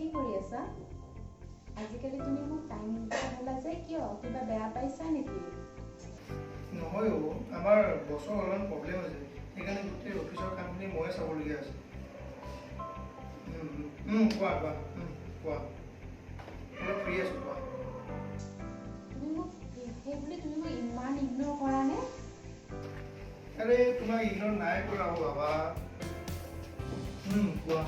কি কৰি আছা? আজিকালি তুমি মোক টাইম নিদিয়া যে কিয়? কিবা বেয়া পাইছা নেকি? নহয় আমাৰ বছৰ অলপমান প্ৰব্লেম হৈছে সেইকাৰণে গোটেই অফিচৰ কামখিনি ময়ে চাবলগীয়া আছে। কোৱা কোৱা কোৱা অলপ ফ্ৰী আছোঁ কোৱা। তুমি মোক সেই বুলি তুমি মোক ইমান ইগন'ৰ কৰা নে? আৰে তোমাক ইগন'ৰ নাই কৰা বাবা। কোৱা।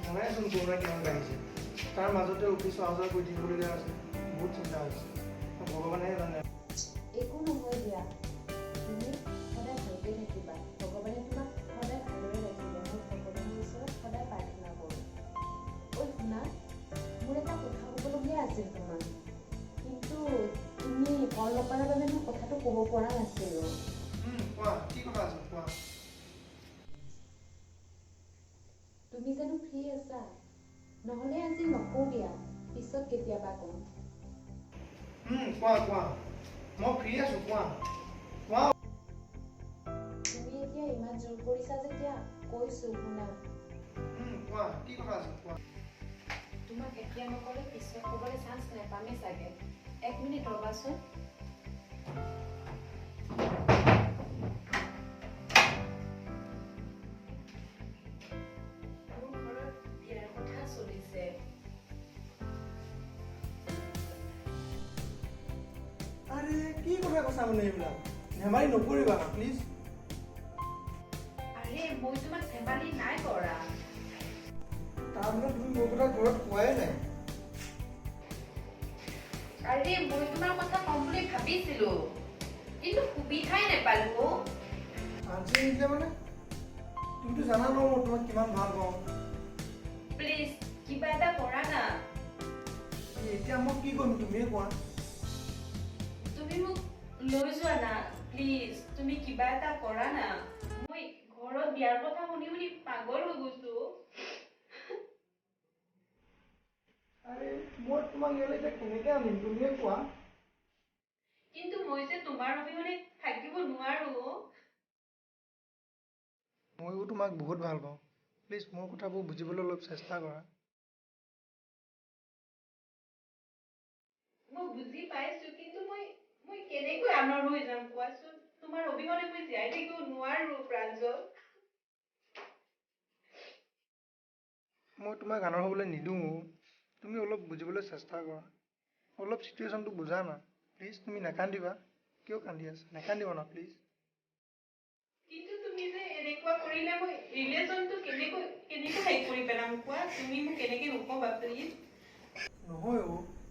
জানাইচোন কৰোণা কিমান বাঢ়িছে, তাৰ মাজতে অফিচ অহা যোৱা কৰি থাকিবলগীয়া আছে। বহুত চিন্তা হৈছে, ভগৱানেহে জানে। একো নহয় দিয়া, তুমি সদায় ভালকৈ থাকিবা। ভগৱানে তোমাক সদায় ভালদৰে ৰাখিব। মই ভগৱানৰ ওচৰত সদায় প্ৰাৰ্থনা কৰোঁ। ঐ শুনা, মোৰ এটা কথা ক'বলগীয়া আছিল তোমাক, কিন্তু তুমি কল নকৰাৰ বাবে মই কথাটো ক'ব পৰা নাছিলোঁ। কোৱা, কি কথা আছে কোৱা। তুমি জানো ফ্ৰী আছা? নহ'লে আজি নকওঁ দিয়া, পিছত কেতিয়াবা ক'ম। কোৱা কোৱা, মই ফ্ৰী আছোঁ কোৱা। তুমি এতিয়া ইমান জোৰ কৰিছা যেতিয়া কৈছোঁ শুনা। কোৱা, কি কথা আছে কোৱা। তোমাক এতিয়া নকলে পিছত ক'বলৈ চান্স নাপামেই চাগে। 1 মিনিট ৰ'বাচোন। মোৰ ঘৰত বিয়াৰ কথা চলিছে। আৰে কি কথা কৈছা মানে এইবিলাক? ধেমালি নকৰিবা প্লিজ। আৰে মই তোমাক ধেমালি নাই কৰা। তাৰমানে তুমি মোৰ কথা ঘৰত কোৱাই নাই। আৰে মই তোমাৰ কথা ক'ম বুলি ভাবিছিলো, কিন্তু সুবিধাই নাপালো। আজি নিদিলে মানে তুমিতো জানা ন মই তোমাক কিমান ভাল পাওঁ। প্লিজ কিবা এটা কৰা না। এতিয়া মই কি কৰিম তুমিয়ে কোৱা। তুমি মোক লৈ যোৱা না প্লিজ। তুমি কিবা এটা কৰা না। মই ঘৰত বিয়াৰ কথা শুনি শুনি পাগল হৈ গৈছো। আৰে মই তোমাক ইয়ালৈ এতিয়া কেনেকৈ আনিম তুমিয়ে কোৱা। কিন্তু মই যে তোমাৰ অবিহনে থাকিব নোৱাৰো। ময়ো তোমাক বহুত ভাল পাওঁ। প্লিজ মোৰ কথাবোৰ বুজিবলৈ অলপ চেষ্টা কৰা। মই বুজি পাইছো, কিন্তু মই কেনেকৈ আনৰ হৈ যাম কোৱাচোন? তোমাৰ অবিহনে মই জীয়াই থাকিব নোৱাৰো প্ৰাঞ্জল। মই তোমাক আনৰ হ'বলৈ নিদিওঁ। তুমি অলপ বুজিবলৈ চেষ্টা কৰা। অলপ চিটুৱেশ্যনটো বুজা না প্লিজ। তুমি নাকান্দিবা। কিয় কান্দি আছা? নাকান্দিবা না প্লিজ। কিন্তু তুমি যে এনেকুৱা কৰিলে মই ৰিলেশ্যনটো কেনেকৈ হেৰি কৰি পেলাম কোৱা? তুমি মোক কেনেকৈ নকবা প্লিজ। নহয়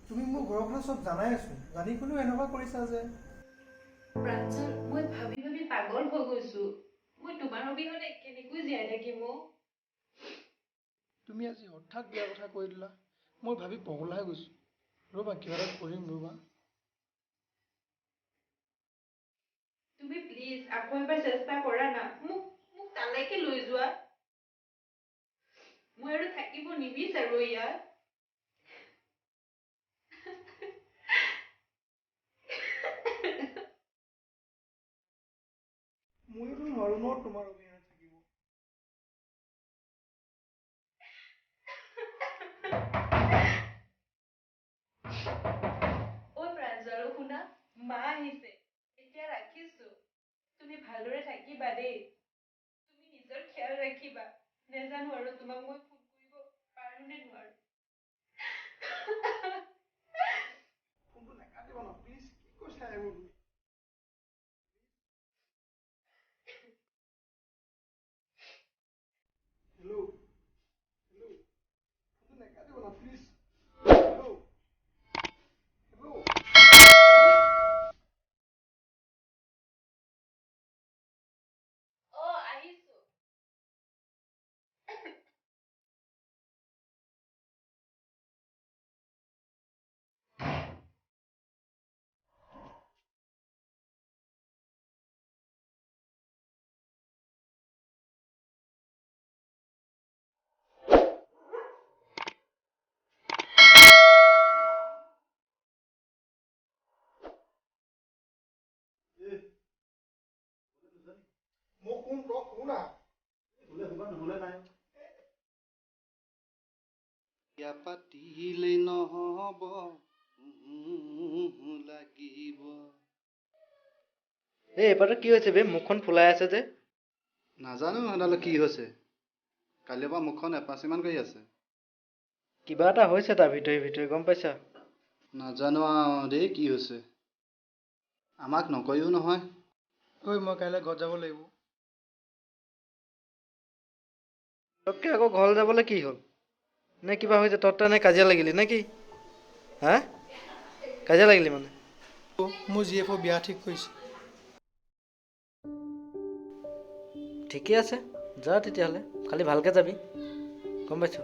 তুমি মোৰ ঘৰৰ কথা চব জানাই আছো, জানি শুনিও এনেকুৱা কৰিছা যে। প্ৰাঞ্জল, মই ভাবি ভাবি পাগল হৈ গৈছো। মই তোমাৰ অবিহনে কেনেকৈ জীয়াই থাকিম? তুমি আজি হঠাৎ বিয়াৰ কথা কৈ দিলা। মই ভাবি পগলা হৈ গৈছো। ৰ'বা কিবা এটা কৰিম ৰ'বা। তুমি প্লিজ আকৌ এবাৰ চেষ্টা কৰা না। মোক তালৈকে লৈ যোৱা। মই আৰু থাকিব নিবিচাৰো ইয়াত। মইতো নোৱাৰো ন তোমাৰ অবিহনে থাকিব। ঐ প্ৰাঞ্জল, শুনা, মা আহিছে। এতিয়া ৰাখিছো। তুমি ভালদৰে থাকিবা দেই। তুমি নিজৰ খেয়াল ৰাখিবা। নেজানো আৰু তোমাক মই ফোন কৰিব পাৰো নে নোৱাৰো। ফোনটো নাকাটিবা না প্লিজ। কি কৈছা এইবোৰ? হেল্ল'। ফোনটো নাকাটিবা না প্লিজ। হেল্ল'। আহিছো। না বিয়া পাতিলেই নহ'ব লাগিব। এই এবাৰটো কি হৈছে বে মুখখন ফুলাই আছে যে? নাজানো সেইডালে কি হৈছে, কালিৰ পৰা মুখখন এপাচিমান কৰি আছে। কিবা এটা হৈছে তাৰ ভিতৰি ভিতৰি গম পাইছা? নাজানো আৰু দেই কি হৈছে, আমাক নকয়ও নহয়। ঐ মই কাইলৈ ঘৰত যাব লাগিব। ততকে আকৌ ঘৰ যাবলৈ কি হ'ল? নে কিবা হৈছে তত নে কাজিয়া লাগিলি নে কি? হা কাজিয়া লাগিলি মানে? মোৰ GF বিয়া ঠিক কৰিছে। ঠিকে আছে যা তেতিয়াহ'লে, খালি ভালকৈ যাবি গম পাইছ?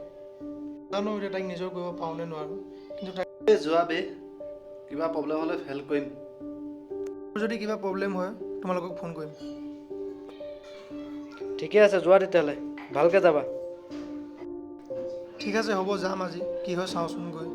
জানো এতিয়া তাইক নিজৰ কৰিব পাৰোঁ নে নোৱাৰোঁ, কিন্তু তাইক যোৱা বে, কিবা প্ৰব্লেম হ'লে হেল্প কৰিম। যদি কিবা প্ৰব্লেম হয় তোমালোকক ফোন কৰিম। ঠিকে আছে যোৱা তেতিয়াহ'লে, ভালকৈ যাবা। ঠিক আছে হ'ব যাম আজি, কি হয় চাওঁচোন গৈ।